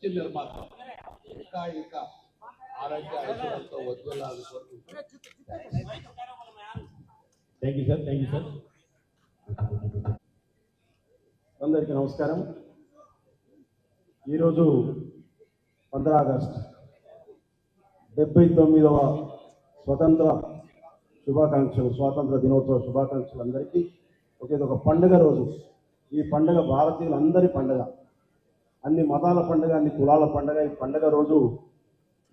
మంచి నిర్మాత ఇంకా ఇంకా ఆరోగ్య ఐశ్వర్యంతో వద్దులాగా thank you sir. Thank you sir. అందరికీ నమస్కారం. ఈరోజు 15 ఆగస్టు 79వ స్వాతంత్ర శుభాకాంక్షలు, స్వాతంత్ర దినోత్సవ శుభాకాంక్షలు అందరికీ. ఒక పండుగ రోజు. ఈ పండుగ భారతీయులందరి పండుగ, అన్ని మతాల పండుగ, అన్ని కులాల పండుగ. ఈ పండుగ రోజు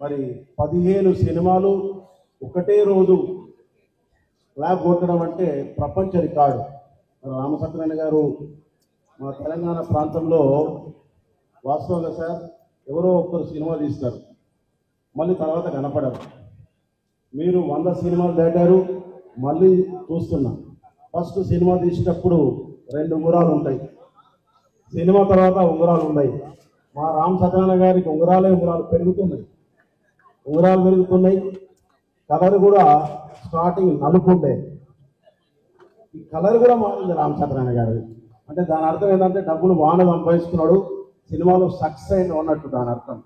మరి 15 సినిమాలు ఒకటే రోజు ల్యాబ్ కొట్టడం అంటే ప్రపంచ రికార్డు. రామసత్యనారాయణ గారు మా తెలంగాణ ప్రాంతంలో వాస్తవంగా సార్ ఎవరో ఒక్కరు సినిమా తీస్తారు, మళ్ళీ తర్వాత కనపడరు. మీరు 100 సినిమాలు దాటారు, మళ్ళీ చూస్తున్నా. ఫస్ట్ సినిమా తీసేటప్పుడు 2 ఉంగరాలు ఉంటాయి, సినిమా తర్వాత ఉంగరాలు ఉన్నాయి. మా రామ్ సత్యనారాయణ గారికి ఉంగరాలు పెరుగుతున్నాయి, కలర్ కూడా స్టార్టింగ్ నలుపుండే, ఈ కలర్ కూడా మారింది రామ్ సత్యనారాయణ గారు. అంటే దాని అర్థం ఏంటంటే డబ్బులు బాగా సంపాదిస్తున్నాడు, సినిమాలో సక్సెస్ అయిన ఉన్నట్టు దాని అర్థం.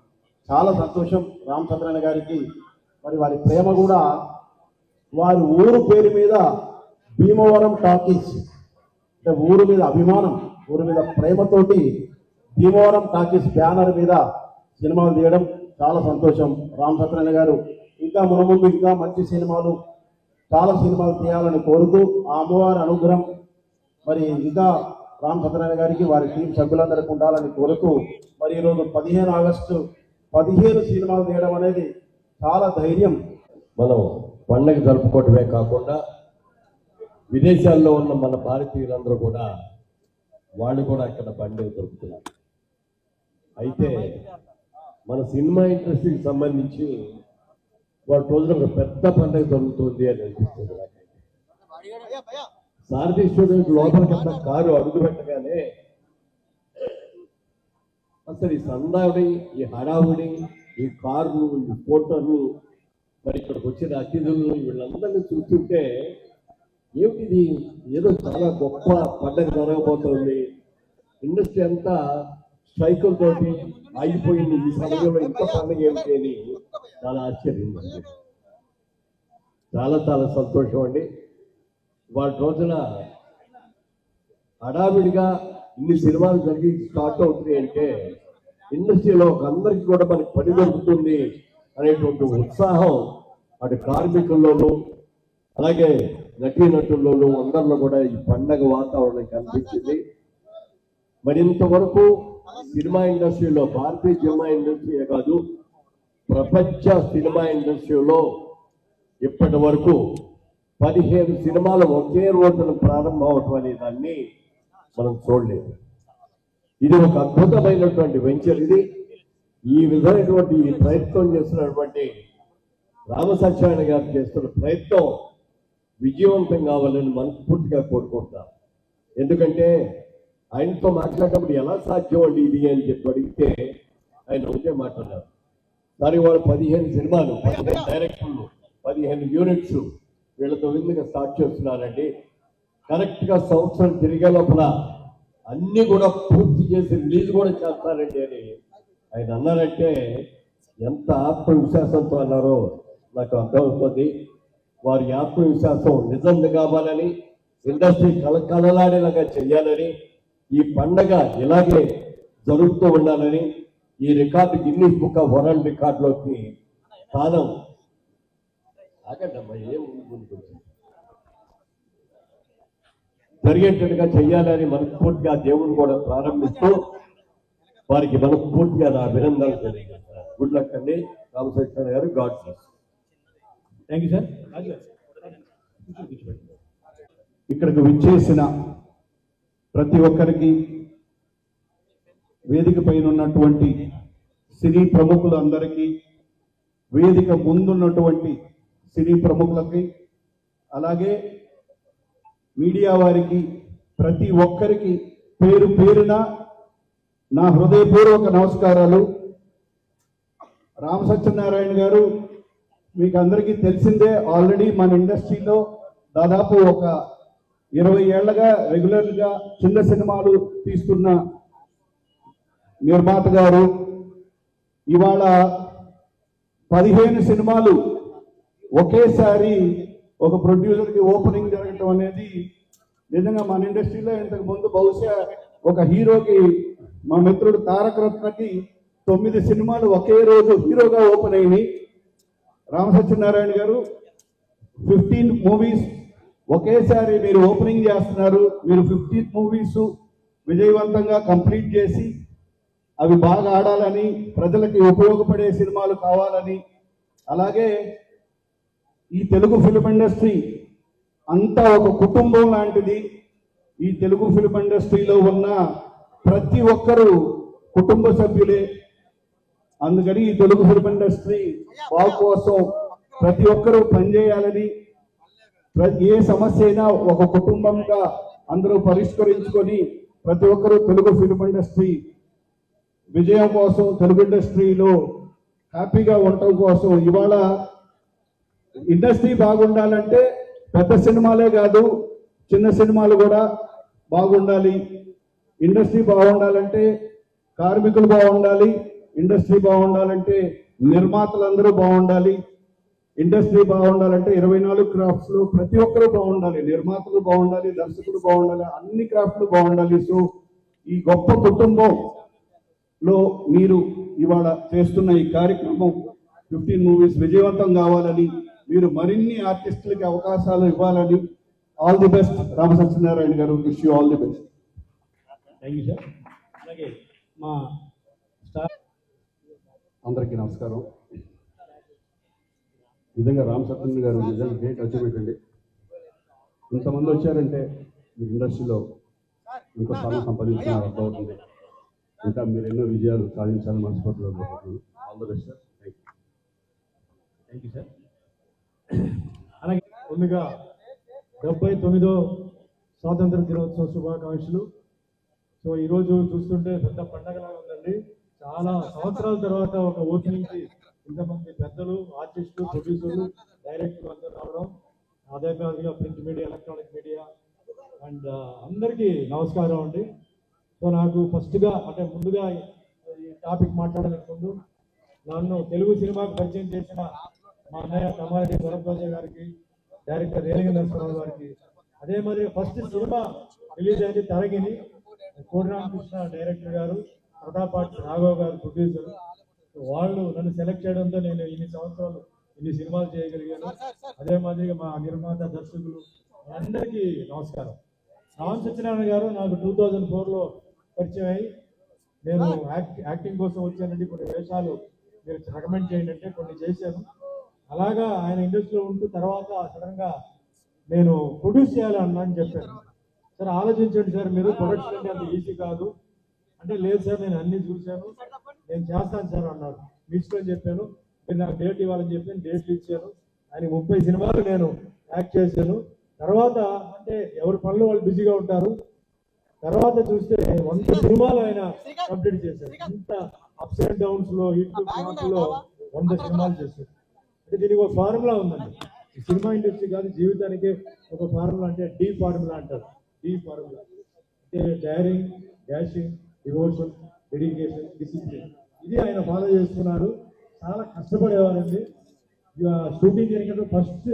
చాలా సంతోషం రామ్ సత్యనారాయణ గారికి. మరి వారి ప్రేమ కూడా వారి ఊరు పేరు మీద భీమవరం టాకీస్, అంటే ఊరు మీద అభిమానం, ఊరి మీద ప్రేమతోటి భీమవరం టాకీస్ బ్యానర్ మీద సినిమాలు తీయడం చాలా సంతోషం. రామ్ సత్యనారాయణ గారు ఇంకా మునముందు ఇంకా మంచి సినిమాలు, చాలా సినిమాలు తీయాలని కోరుతూ ఆ అమ్మవారి అనుగ్రహం మరి ఇంకా రామ్ సత్యనారాయణ గారికి వారి టీం సభ్యులందరికీ ఉండాలని కోరుతూ మరి ఈరోజు 15 ఆగస్టు 15 సినిమాలు తీయడం అనేది చాలా ధైర్యం. మనం పండగ జరుపుకోవటమే కాకుండా విదేశాల్లో ఉన్న మన భారతీయులందరూ కూడా వాళ్ళు కూడా అక్కడ పండుగ జరుపుతున్నారు. అయితే మన సినిమా ఇండస్ట్రీకి సంబంధించి వాళ్ళ రోజున ఒక పెద్ద పండుగ జరుగుతుంది అని అనిపిస్తుంది నాకైతే. సారథి స్టూడెంట్ లోపలికి కారు అడుగు పెట్టగానే అసలు ఈ సందావుడి, ఈ హడావుడి, ఈ కార్లు, ఈ స్కూటర్లు, మరి ఇక్కడికి వచ్చిన అతిథులు వీళ్ళందరినీ చూస్తుంటే ఏమిటిది, ఏదో చాలా గొప్ప పండుగ జరగబోతోంది, ఇండస్ట్రీ అంతా స్ట్రైకులతోటి ఆగిపోయింది, ఈ సమయంలో ఇంత పండుగ ఏమిటి అని చాలా ఆశ్చర్యం. చాలా చాలా సంతోషం అండి. వాళ్ళ రోజున హడావిడిగా ఇన్ని సినిమాలు జరిగి స్టార్ట్ అవుతుంది అంటే ఇండస్ట్రీలో అందరికీ కూడా మనకి పని దొరుకుతుంది అనేటువంటి ఉత్సాహం అటు కార్మికుల్లోనూ అలాగే నటీనటుల్లోనూ అందరిలో కూడా ఈ పండగ వాతావరణం కనిపించింది. మరి ఇంతవరకు సినిమా ఇండస్ట్రీలో, భారతీయ సినిమా ఇండస్ట్రీయే కాదు ప్రపంచ సినిమా ఇండస్ట్రీలో ఇప్పటి వరకు 15 సినిమాలు ఒకే రోజున ప్రారంభం అవటం అనే దాన్ని మనం చూడలేదు. ఇది ఒక అద్భుతమైనటువంటి వెంచర్. ఇది ఈ విధమైనటువంటి ఈ ప్రయత్నం చేస్తున్నటువంటి రామసత్యనారాయణ గారు చేస్తున్న ప్రయత్నం విజయవంతం కావాలని మనస్ఫూర్తిగా కోరుకుంటున్నాం. ఎందుకంటే ఆయనతో మాట్లాడినప్పుడు ఎలా సాధ్యం అండి ఇది అని చెప్పి అడిగితే ఆయన ఒకటే మాట్లాడారు, దానికి వాళ్ళు 15 సినిమాలు, 15 డైరెక్టర్లు, 15 యూనిట్స్ వీళ్ళతో విధంగా స్టార్ట్ చేస్తున్నారండి. కరెక్ట్గా సంవత్సరం తిరిగే లోపల అన్ని కూడా పూర్తి చేసి రిలీజ్ కూడా చేస్తారండి అని ఆయన అన్నారంటే ఎంత ఆత్మవిశ్వాసంతో అన్నారో నాకు అర్థమవుతుంది. వారి ఆత్మవిశ్వాసం నిజం కావాలని, ఇండస్ట్రీ కలకలలాడేలాగా చెయ్యాలని, ఈ పండగ ఇలాగే జరుగుతూ ఉండాలని, ఈ record Guinness book of world రికార్డులోకి స్థానం జరిగేటట్టుగా చెయ్యాలని మనస్ఫూర్తిగా దేవుని కూడా ప్రారంభిస్తూ వారికి మనస్ఫూర్తిగా నా అభినందనలు తెలియజేస్తారు. గుడ్ లక్ అండి రామసత్యనారాయణ గారు. God bless. Thank you sir. ఇక్కడికి విచ్చేసిన ప్రతి ఒక్కరికి, వేదిక పైన ఉన్నటువంటి సినీ ప్రముఖులందరికీ, వేదిక ముందున్నటువంటి సినీ ప్రముఖులకి, అలాగే మీడియా వారికి, ప్రతి ఒక్కరికి పేరు పేరున నా హృదయపూర్వక నమస్కారాలు. రామ సత్యనారాయణ గారు మీకు అందరికీ తెలిసిందే, ఆల్రెడీ మన ఇండస్ట్రీలో దాదాపు ఒక 20 ఏళ్లుగా రెగ్యులర్గా చిన్న సినిమాలు తీస్తున్న నిర్మాత గారు. ఇవాళ 15 సినిమాలు ఒకేసారి ఒక ప్రొడ్యూసర్కి ఓపెనింగ్ జరగటం అనేది నిజంగా మన ఇండస్ట్రీలో ఇంతకు ముందు బహుశా ఒక హీరోకి మా మిత్రుడు తారక రత్నకి 9 సినిమాలు ఒకే రోజు హీరోగా ఓపెన్ అయినాయి. రామసత్యనారాయణ గారు 15 మూవీస్ ఒకేసారి మీరు ఓపెనింగ్ చేస్తున్నారు. మీరు 15 మూవీస్ విజయవంతంగా కంప్లీట్ చేసి అవి బాగా ఆడాలని, ప్రజలకి ఉపయోగపడే సినిమాలు కావాలని, అలాగే ఈ తెలుగు ఫిల్మ్ ఇండస్ట్రీ అంతా ఒక కుటుంబం లాంటిది. ఈ తెలుగు ఫిల్మ్ ఇండస్ట్రీలో ఉన్న ప్రతి ఒక్కరూ కుటుంబ సభ్యులే. అందుకని ఈ తెలుగు ఫిల్మ్ ఇండస్ట్రీ బాగు కోసం ప్రతి ఒక్కరూ పనిచేయాలని, ఏ సమస్య అయినా ఒక కుటుంబంగా అందరూ పరిష్కరించుకొని ప్రతి ఒక్కరూ తెలుగు ఫిల్మ్ ఇండస్ట్రీ విజయం కోసం, తెలుగు ఇండస్ట్రీలో హ్యాపీగా ఉండటం కోసం ఇవాళ ఇండస్ట్రీ బాగుండాలంటే పెద్ద సినిమాలే కాదు, చిన్న సినిమాలు కూడా బాగుండాలి. ఇండస్ట్రీ బాగుండాలంటే కార్మికులు బాగుండాలి. ఇండస్ట్రీ బాగుండాలంటే నిర్మాతలందరూ బాగుండాలి. ఇండస్ట్రీ బాగుండాలంటే 24 క్రాఫ్ట్స్లో ప్రతి ఒక్కరూ బాగుండాలి. నిర్మాతలు బాగుండాలి, దర్శకులు బాగుండాలి, అన్ని క్రాఫ్ట్లు బాగుండాలి. సో ఈ గొప్ప కుటుంబంలో మీరు ఇవాళ చేస్తున్న ఈ కార్యక్రమం 15 మూవీస్ విజయవంతం కావాలని, మీరు మరిన్ని ఆర్టిస్టులకి అవకాశాలు ఇవ్వాలని. ఆల్ ది బెస్ట్ రామసత్యనారాయణ గారు. Wish you all the best. Thank you sir. అలాగే మా స్టార్ అందరికీ నమస్కారం. నిజంగా రామసత్యనారాయణ గారు నిజంగా గ్రేట్ అచీవ్మెంట్ అండి. ఇంతమంది వచ్చారంటే మీ ఇండస్ట్రీలో ఇంకో స్థానం సంపాదించిన అర్థమవుతుంది. ఇంకా మీరు ఎన్నో విజయాలు సాధించాలని మనస్ఫూర్తిగా కోరుకుంటున్నాను. All the best sir. Thank you sir. అలాగే ముందుగా 79వ స్వాతంత్ర దినోత్సవ శుభాకాంక్షలు. సో ఈరోజు చూస్తుంటే పెద్ద పండగలా ఉందండి. చాలా సంవత్సరాల తర్వాత ఒక ఓపెనింగ్కి ఇంతమంది పెద్దలు, ఆర్టిస్టులు, ప్రొడ్యూసర్లు, డైరెక్టర్లు అందరూ రావడం, అదే మాదిరిగా print media, electronic media and అందరికీ నమస్కారం అండి. సో నాకు ఫస్ట్గా అంటే ముందుగా ఈ టాపిక్ మాట్లాడడానికి ముందు నన్ను తెలుగు సినిమాకు పరిచయం చేసిన మా అన్నయ్య కమారెడ్డి భరద్వాజ గారికి, డైరెక్టర్ రేలింగ నరసింహరావు గారికి, అదే మరి ఫస్ట్ సినిమా రిలీజ్ అయితే తరగిని కోడి రామకృష్ణ డైరెక్టర్ గారు, ప్రతాపాటి రాఘవ్ గారు ప్రొడ్యూసర్, వాళ్ళు నన్ను సెలెక్ట్ చేయడంతో నేను ఇన్ని సంవత్సరాలు ఇన్ని సినిమాలు చేయగలిగాను. అదే మాదిరిగా మా నిర్మాత, దర్శకులు అందరికీ నమస్కారం. రామ్ సత్యనారాయణ గారు నాకు 2004లో పరిచయం అయ్యి నేను యాక్టింగ్ కోసం వచ్చానండి, కొన్ని వేషాలు మీరు రికమెండ్ చేయండి అంటే కొన్ని చేశాను. అలాగా ఆయన ఇండస్ట్రీలో ఉంటూ తర్వాత సడన్గా నేను ప్రొడ్యూస్ చేయాలి అని చెప్పాను. సార్ ఆలోచించండి సార్, మీరు ప్రొడక్షన్ అంటే అంత ఈజీ కాదు అంటే, లేదు సార్ నేను అన్ని చూశాను, నేను చేస్తాను సార్ అన్నారు. లిస్ట్లో చెప్పాను, మీరు నాకు డేట్ ఇవ్వాలని చెప్పి డేట్లు ఇచ్చాను. ఆయన 30 సినిమాలు నేను యాక్ట్ చేశాను. తర్వాత అంటే ఎవరి పనులు వాళ్ళు బిజీగా ఉంటారు. తర్వాత చూస్తే 100 సినిమాలు ఆయన కంప్లీట్ చేశారు. ఇంత అప్స్ అండ్ డౌన్స్ లో, హిట్ లో 100 సినిమాలు చేశారు. అంటే దీనికి ఒక ఫార్ములా ఉందండి. ఈ సినిమా ఇండస్ట్రీ కాదు, జీవితానికి ఒక ఫార్ములా, అంటే డీ ఫార్ములా అంటారు. డీ ఫార్ములా అంటే daring, dashing, devotion, dedication, discipline. ఇది ఆయన ఫాలో చేస్తున్నారు. చాలా కష్టపడేవారండి. ఇక షూటింగ్ జరిగినప్పుడు ఫస్ట్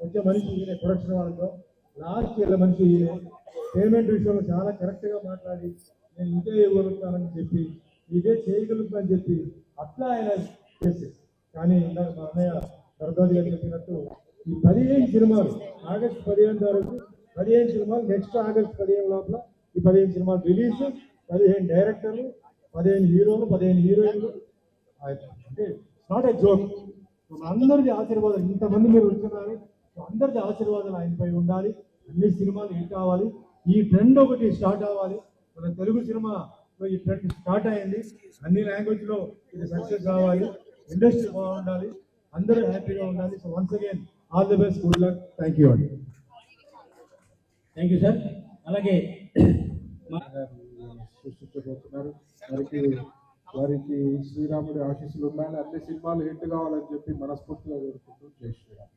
వచ్చే మనిషి ఈయన, ప్రొడక్షన్ వాళ్ళతో లాస్ట్ వెళ్ళే మనిషి ఈయన. పేమెంట్ విషయంలో చాలా కరెక్ట్గా మాట్లాడి నేను ఇంకే ఇవ్వగలుగుతానని చెప్పి, ఇదే చేయగలుగుతానని చెప్పి అట్లా ఆయన చేసేది. కానీ ఇందాక మా అన్నయ్య భరద్వాజ్ గారు చెప్పినట్టు ఈ 15 సినిమాలు ఆగస్టు 15 వరకు 15 సినిమాలు, నెక్స్ట్ ఆగస్టు 15 లోపల ఈ 15 సినిమాలు రిలీజ్, 15 డైరెక్టర్లు, 15 హీరోలు, 15 హీరోయిన్లు. అంటే నాట్ ఏ జోక్. అందరిది ఆశీర్వాదాలు, ఇంతమంది మీరు వచ్చున్నారు, అందరిది ఆశీర్వాదాలు ఆయనపై ఉండాలి. అన్ని సినిమాలు హిట్ కావాలి. ఈ ట్రెండ్ ఒకటి స్టార్ట్ అవ్వాలి. మన తెలుగు సినిమాలో ఈ ట్రెండ్ స్టార్ట్ అయ్యింది. అన్ని లాంగ్వేజ్లో ఇది సక్సెస్ కావాలి. ఇండస్ట్రీ బాగుండాలి, అందరూ హ్యాపీగా ఉండాలి. So once again all the best, good luck. Thank you అండి. Thank you sir. అలాగే సృష్టించబోతున్నారు. వారికి శ్రీరాముడి ఆశీస్సులు ఉండాలి, అన్ని సినిమాలు హిట్ కావాలని చెప్పి మనస్ఫూర్తిగా కోరుకుంటూ జై శ్రీరామ్.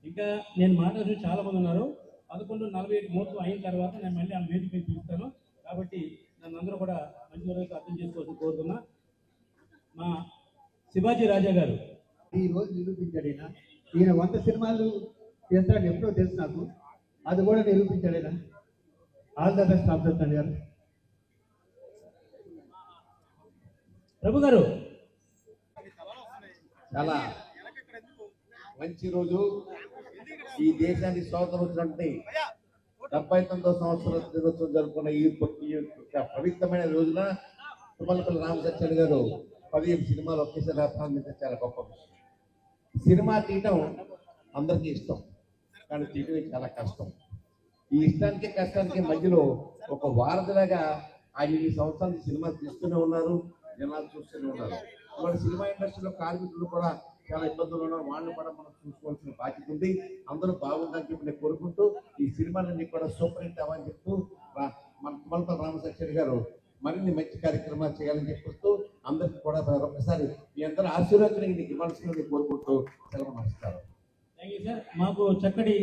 ఇంకా నేను మాట్లాడుతూ చాలా మంది ఉన్నారు. 11:45 ముహూర్తం అయిన తర్వాత నేను మళ్ళీ ఆ వేదిక మీద పిలుస్తాను. కాబట్టి నన్ను అందరూ కూడా మంచి వరకు అర్థం చేసుకోవాల్సి కోరుతున్నా. శివాజీ రాజా గారు. ఈ రోజు నిరూపించాడు ఈయన 100 సినిమాలు చేస్తాడని ఎప్పుడో తెలుసు నాకు, అది కూడా నిరూపించాడు ఈయన. ఆల్ ద బెస్ట్ రామచంద్రన్ గారు. ప్రభు గారు. చాలా మంచి రోజు. ఈ దేశానికి స్వాతంత్రం వచ్చినటువంటి 79వ సంవత్సర దినోత్సవం జరుపుకున్న ఈ యొక్క పవిత్రమైన రోజున తుమ్మలపల్లి రామసత్యాన్ని గారు 15 సినిమాలు ఒకేసారి ప్రారంభించడం చాలా గొప్ప విషయం. సినిమా తీయటం అందరికీ ఇష్టం, కానీ తీయటమే చాలా కష్టం. ఈ ఇష్టానికి కష్టానికి మధ్యలో ఒక వారధిలాగా ఆయన ఈ సంవత్సరాల సినిమా తీస్తూనే ఉన్నారు, జనాలు చూస్తూనే ఉన్నారు. ఇవాళ సినిమా ఇండస్ట్రీలో కార్మికులు కూడా చాలా ఇబ్బందులు ఉన్నారు, వాళ్ళని కూడా మనం చూసుకోవాల్సిన బాధ్యత ఉంది. అందరూ బాగుందని చెప్పి నేను కోరుకుంటూ ఈ సినిమాలన్నీ కూడా సూపర్ హిట్ అవ్వని చెప్తూ మన తుమ్మలపల్లి రామసత్యాన్ని గారు మరిన్ని మంచి కార్యక్రమాలు చేయాలని చెప్పిస్తూ అందరికీ కూడా ఒకసారి మీ అందరూ ఆశీర్వచనం నీకు ఇవ్వాల్సిందని కోరుకుంటూ సెలవు నమస్కారం. Thank you sir. మాకు చక్కటి